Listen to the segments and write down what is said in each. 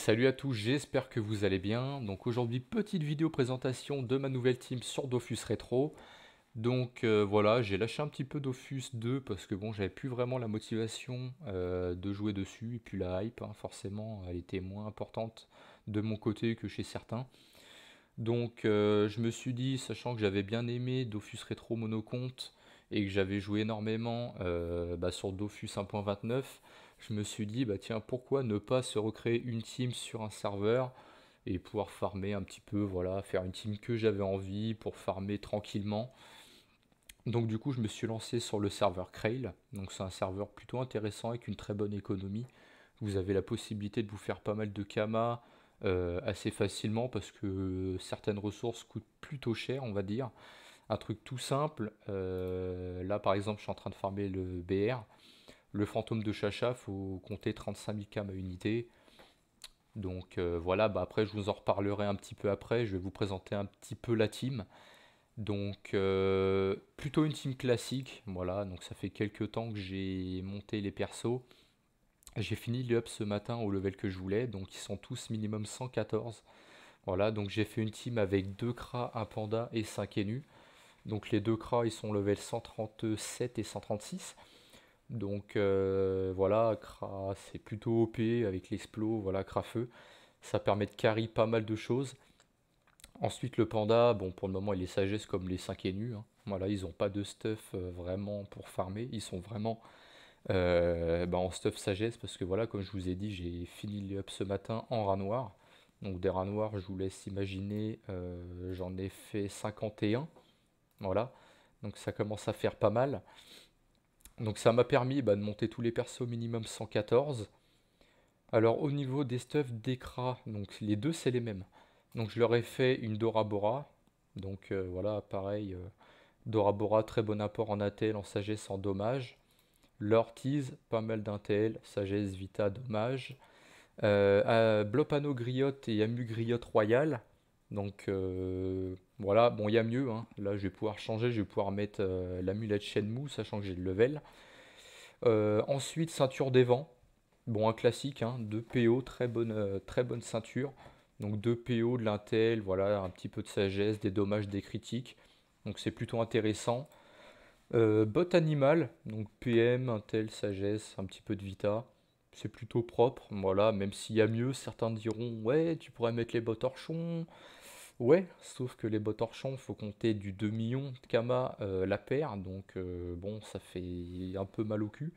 Salut à tous, j'espère que vous allez bien. Donc aujourd'hui, petite vidéo présentation de ma nouvelle team sur Dofus Retro. Voilà, j'ai lâché un petit peu Dofus 2 parce que bon, j'avais plus vraiment la motivation de jouer dessus. Et puis la hype, hein, forcément, elle était moins importante de mon côté que chez certains. Je me suis dit, sachant que j'avais bien aimé Dofus Retro Monocompte et que j'avais joué énormément sur Dofus 1.29, je me suis dit, bah tiens, pourquoi ne pas se recréer une team sur un serveur et pouvoir farmer un petit peu, voilà, faire une team que j'avais envie pour farmer tranquillement. Donc du coup, je me suis lancé sur le serveur Krail. Donc c'est un serveur plutôt intéressant avec une très bonne économie. Vous avez la possibilité de vous faire pas mal de kamas assez facilement parce que certaines ressources coûtent plutôt cher, on va dire. Un truc tout simple, là par exemple, je suis en train de farmer le BR. Le fantôme de Chacha, faut compter 35 000 kamas unité. Voilà, bah après je vous en reparlerai un petit peu après. Je vais vous présenter un petit peu la team. Plutôt une team classique, voilà, donc ça fait quelques temps que j'ai monté les persos. J'ai fini le up ce matin au level que je voulais, donc ils sont tous minimum 114. Voilà, donc j'ai fait une team avec 2 kras, un panda et 5 énus. Donc les 2 kras ils sont level 137 et 136. Voilà, kra c'est plutôt OP avec l'explo, voilà, kra feu. Ça permet de carry pas mal de choses. Ensuite, le panda, bon, pour le moment, il est sagesse comme les 5 nus, hein. Voilà, ils n'ont pas de stuff vraiment pour farmer. Ils sont vraiment en stuff sagesse parce que voilà, comme je vous ai dit, j'ai fini le up ce matin en rat noir. Donc des rats noirs, je vous laisse imaginer, j'en ai fait 51. Voilà, donc ça commence à faire pas mal. Donc ça m'a permis de monter tous les persos minimum 114. Alors au niveau des stuffs d'Ekra, donc les deux c'est les mêmes. Donc je leur ai fait une Dora Bora. Voilà, pareil, Dora Bora, très bon apport en ATL, en sagesse, en dommage. L'ortiz, pas mal d'intel, sagesse, vita, dommage. Blopano Griotte et Yamu Griotte Royal. Voilà, bon il y a mieux, hein. Là je vais pouvoir changer, je vais pouvoir mettre l'amulette Shenmue, sachant que j'ai le level. Ensuite, ceinture des vents. Bon, un classique, hein, 2 PO, très bonne ceinture. Donc 2 PO, de l'intel, voilà, un petit peu de sagesse, des dommages, des critiques. Donc c'est plutôt intéressant. Bot animal, donc PM, intel, sagesse, un petit peu de vita. C'est plutôt propre, voilà, même s'il y a mieux, certains diront, ouais, tu pourrais mettre les bots torchons. Ouais, sauf que les bots torchons, faut compter du 2 millions de kama la paire, bon, ça fait un peu mal au cul.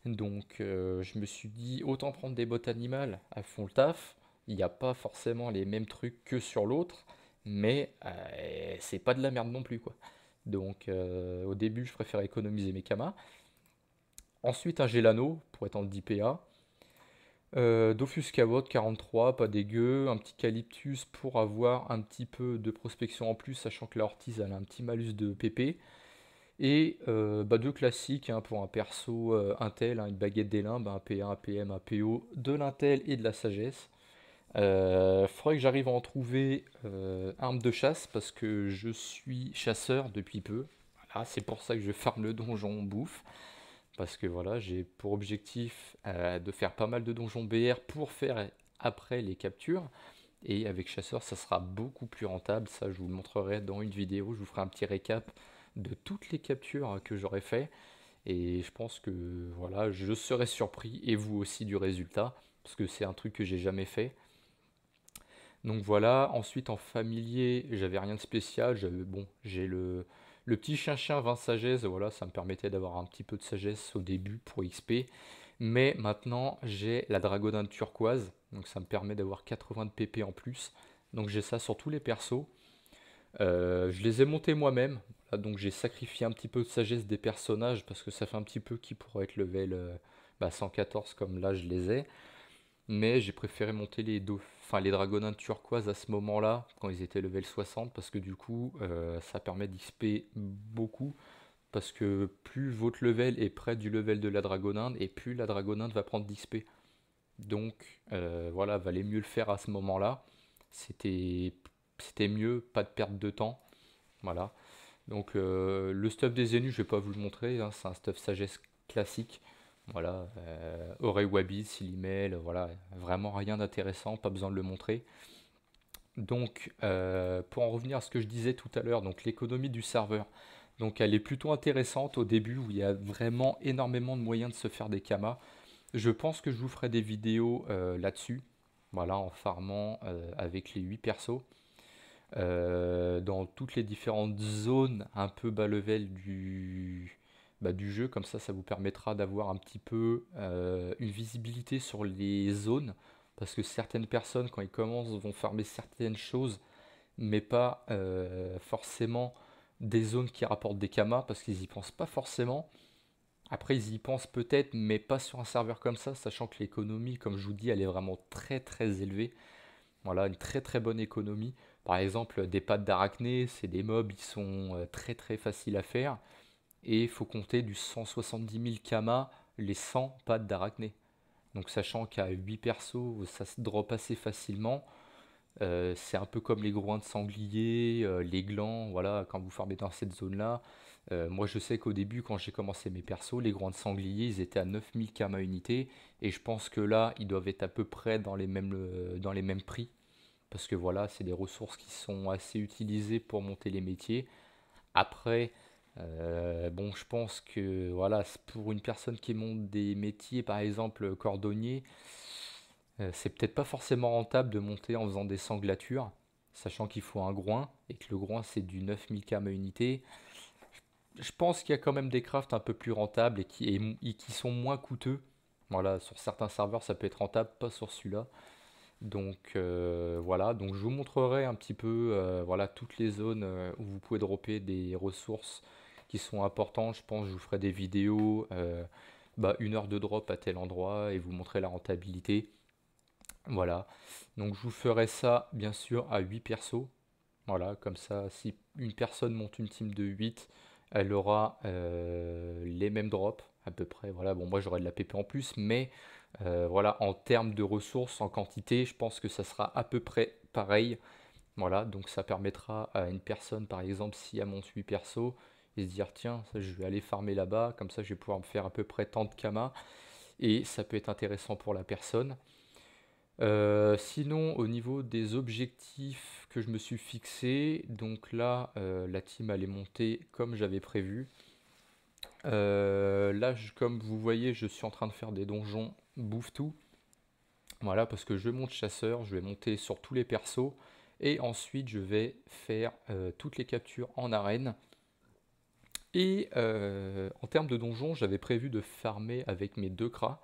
Je me suis dit, autant prendre des bottes animales, elles font le taf. Il n'y a pas forcément les mêmes trucs que sur l'autre, mais c'est pas de la merde non plus, quoi. Au début, je préfère économiser mes kamas. Ensuite, un Gelano pour être en 10 PA. Dofus Cabot 43, pas dégueu. Un petit Calyptus pour avoir un petit peu de prospection en plus, sachant que la Ortiz elle a un petit malus de PP. Et deux classiques, hein, pour un perso Intel, hein, une baguette des limbes, un P1, un PM, un PO, de l'Intel et de la sagesse. Faudrait que j'arrive à en trouver arme de chasse parce que je suis chasseur depuis peu. Voilà, c'est pour ça que je farme le donjon bouffe. Parce que voilà, j'ai pour objectif de faire pas mal de donjons BR pour faire après les captures. Et avec chasseur, ça sera beaucoup plus rentable. Ça, je vous le montrerai dans une vidéo. Je vous ferai un petit récap de toutes les captures que j'aurais fait. Et je pense que voilà, je serai surpris et vous aussi du résultat. Parce que c'est un truc que j'ai jamais fait. Donc voilà, ensuite en familier, j'avais rien de spécial. J'ai le petit chien-chien 20 sagesse, voilà, ça me permettait d'avoir un petit peu de sagesse au début pour XP. Mais maintenant, j'ai la dragonne turquoise, donc ça me permet d'avoir 80 de PP en plus. Donc j'ai ça sur tous les persos. Je les ai montés moi-même, voilà, donc j'ai sacrifié un petit peu de sagesse des personnages parce que ça fait un petit peu qui pourrait être level 114 comme là je les ai. Mais j'ai préféré monter les dragonnins turquoise à ce moment-là, quand ils étaient level 60, parce que du coup, ça permet d'XP beaucoup, parce que plus votre level est près du level de la dragoninde, et plus la dragoninde va prendre d'XP. Voilà, valait mieux le faire à ce moment-là. C'était, c'était mieux, pas de perte de temps. Voilà. Le stuff des Zénus, je vais pas vous le montrer, hein, c'est un stuff sagesse classique. Voilà, Auray Wabi, Silimel, voilà, vraiment rien d'intéressant, pas besoin de le montrer. Donc, pour en revenir à ce que je disais tout à l'heure, donc l'économie du serveur. Donc, elle est plutôt intéressante au début où il y a vraiment énormément de moyens de se faire des kamas. Je pense que je vous ferai des vidéos là-dessus, voilà, en farmant avec les 8 persos, dans toutes les différentes zones un peu bas level du jeu. Comme ça vous permettra d'avoir un petit peu une visibilité sur les zones, parce que certaines personnes, quand ils commencent, vont farmer certaines choses, mais pas forcément des zones qui rapportent des kamas, parce qu'ils y pensent pas forcément. Après, ils y pensent peut-être, mais pas sur un serveur comme ça, sachant que l'économie, comme je vous dis, elle est vraiment très très élevée. Voilà, une très très bonne économie. Par exemple, des pattes d'arachnées, c'est des mobs, ils sont très très faciles à faire. Et il faut compter du 170 000 kamas, les 100 pattes d'arachnées. Donc sachant qu'à 8 persos, ça se drop assez facilement. C'est un peu comme les groins de sanglier, les glands, voilà, quand vous farmez dans cette zone-là. Moi, je sais qu'au début, quand j'ai commencé mes persos, les groins de sanglier, ils étaient à 9000 kama unité. Et je pense que là, ils doivent être à peu près dans les mêmes prix. Parce que voilà, c'est des ressources qui sont assez utilisées pour monter les métiers. Après, bon, je pense que voilà, pour une personne qui monte des métiers, par exemple cordonnier, c'est peut-être pas forcément rentable de monter en faisant des sanglatures, sachant qu'il faut un groin, et que le groin c'est du 9000 km unité. Je pense qu'il y a quand même des crafts un peu plus rentables et qui sont moins coûteux. Voilà, sur certains serveurs ça peut être rentable, pas sur celui-là. Donc voilà, donc je vous montrerai un petit peu voilà, toutes les zones où vous pouvez dropper des ressources qui sont importantes. Je pense que je vous ferai des vidéos, 1 heure de drop à tel endroit et vous montrer la rentabilité. Voilà, donc je vous ferai ça bien sûr à 8 persos. Voilà, comme ça, si une personne monte une team de 8, elle aura les mêmes drops à peu près. Voilà, bon, moi j'aurai de la PP en plus, mais voilà, en termes de ressources, en quantité, je pense que ça sera à peu près pareil. Voilà, donc ça permettra à une personne, par exemple, si elle monte 8 persos, et se dire tiens, ça, je vais aller farmer là-bas, comme ça je vais pouvoir me faire à peu près tant de kamas, et ça peut être intéressant pour la personne. Sinon, au niveau des objectifs que je me suis fixé, donc là, la team allait monter comme j'avais prévu. Là, comme vous voyez, je suis en train de faire des donjons bouffe tout. Voilà, parce que je monte chasseur, je vais monter sur tous les persos. Et ensuite, je vais faire toutes les captures en arène. Et en termes de donjons, j'avais prévu de farmer avec mes 2 cras.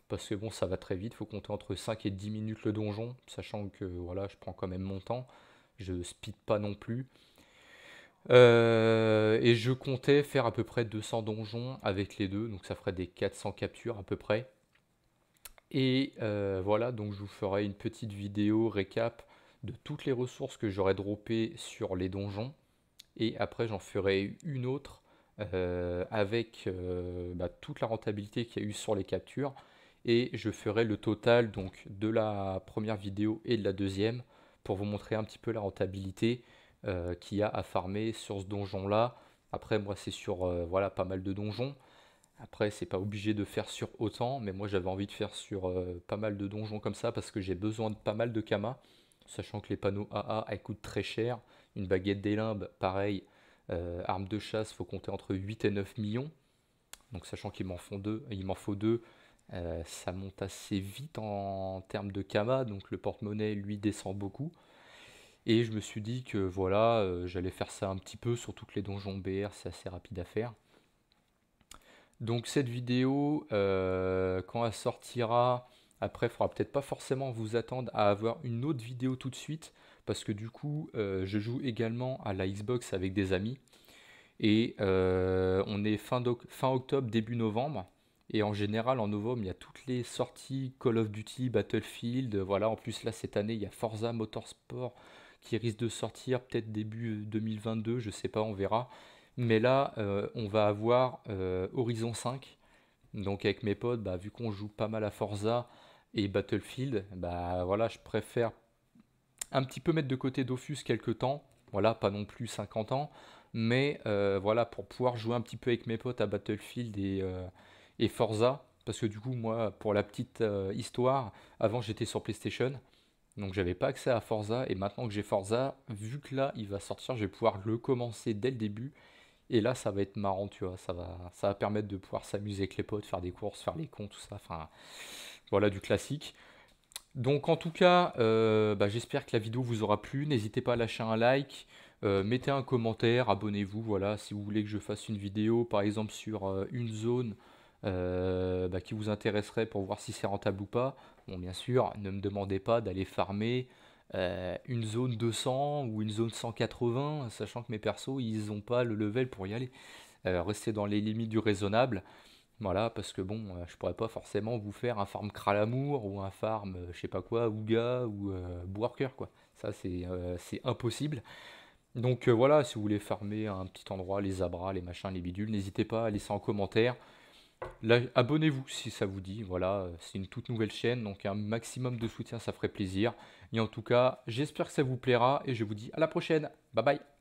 Parce que bon, ça va très vite, faut compter entre 5 et 10 minutes le donjon, sachant que voilà, je prends quand même mon temps, je speed pas non plus. Et je comptais faire à peu près 200 donjons avec les deux, donc ça ferait des 400 captures à peu près. Et voilà, donc je vous ferai une petite vidéo récap de toutes les ressources que j'aurais droppées sur les donjons. Et après, j'en ferai une autre avec toute la rentabilité qu'il y a eu sur les captures. Et je ferai le total donc de la première vidéo et de la deuxième pour vous montrer un petit peu la rentabilité qu'il y a à farmer sur ce donjon là. Après, moi, c'est sur voilà, pas mal de donjons. Après, c'est pas obligé de faire sur autant, mais moi j'avais envie de faire sur pas mal de donjons comme ça parce que j'ai besoin de pas mal de kamas, sachant que les panneaux AA elles coûtent très cher. Une baguette des limbes, pareil, arme de chasse, faut compter entre 8 et 9 millions. Donc sachant qu'il m'en faut deux, ça monte assez vite en termes de kamas, donc le porte-monnaie lui descend beaucoup. Et je me suis dit que voilà, j'allais faire ça un petit peu sur toutes les donjons BR, c'est assez rapide à faire. Donc cette vidéo, quand elle sortira, après, il faudra peut-être pas forcément vous attendre à avoir une autre vidéo tout de suite, parce que du coup, je joue également à la Xbox avec des amis, et on est fin octobre, début novembre, et en général, en novembre, il y a toutes les sorties Call of Duty, Battlefield, voilà, en plus là, cette année, il y a Forza Motorsport qui risque de sortir, peut-être début 2022, je sais pas, on verra. Mais là, on va avoir Horizon 5. Donc avec mes potes, vu qu'on joue pas mal à Forza et Battlefield, voilà, je préfère un petit peu mettre de côté Dofus quelques temps. Voilà, pas non plus 50 ans. Mais voilà, pour pouvoir jouer un petit peu avec mes potes à Battlefield et Forza. Parce que du coup, moi, pour la petite histoire, avant j'étais sur PlayStation, donc j'avais pas accès à Forza, et maintenant que j'ai Forza, vu que là il va sortir, je vais pouvoir le commencer dès le début, et là ça va être marrant, tu vois, ça va permettre de pouvoir s'amuser avec les potes, faire des courses, faire les cons, tout ça, enfin voilà du classique. Donc en tout cas, bah, j'espère que la vidéo vous aura plu. N'hésitez pas à lâcher un like, mettez un commentaire, abonnez-vous. Voilà, si vous voulez que je fasse une vidéo, par exemple sur une zone bah, qui vous intéresserait pour voir si c'est rentable ou pas. Bon, bien sûr, ne me demandez pas d'aller farmer une zone 200 ou une zone 180, sachant que mes persos, ils n'ont pas le level pour y aller. Restez dans les limites du raisonnable. Voilà, parce que bon, je pourrais pas forcément vous faire un farm Kralamour ou un farm, je sais pas quoi, Ouga ou Worker, quoi. Ça, c'est impossible. Donc voilà, si vous voulez farmer un petit endroit, les abras, les machins, les bidules, n'hésitez pas à laisser en commentaire. Là, abonnez-vous si ça vous dit. Voilà, c'est une toute nouvelle chaîne, donc un maximum de soutien, ça ferait plaisir. Et en tout cas, j'espère que ça vous plaira et je vous dis à la prochaine. Bye bye.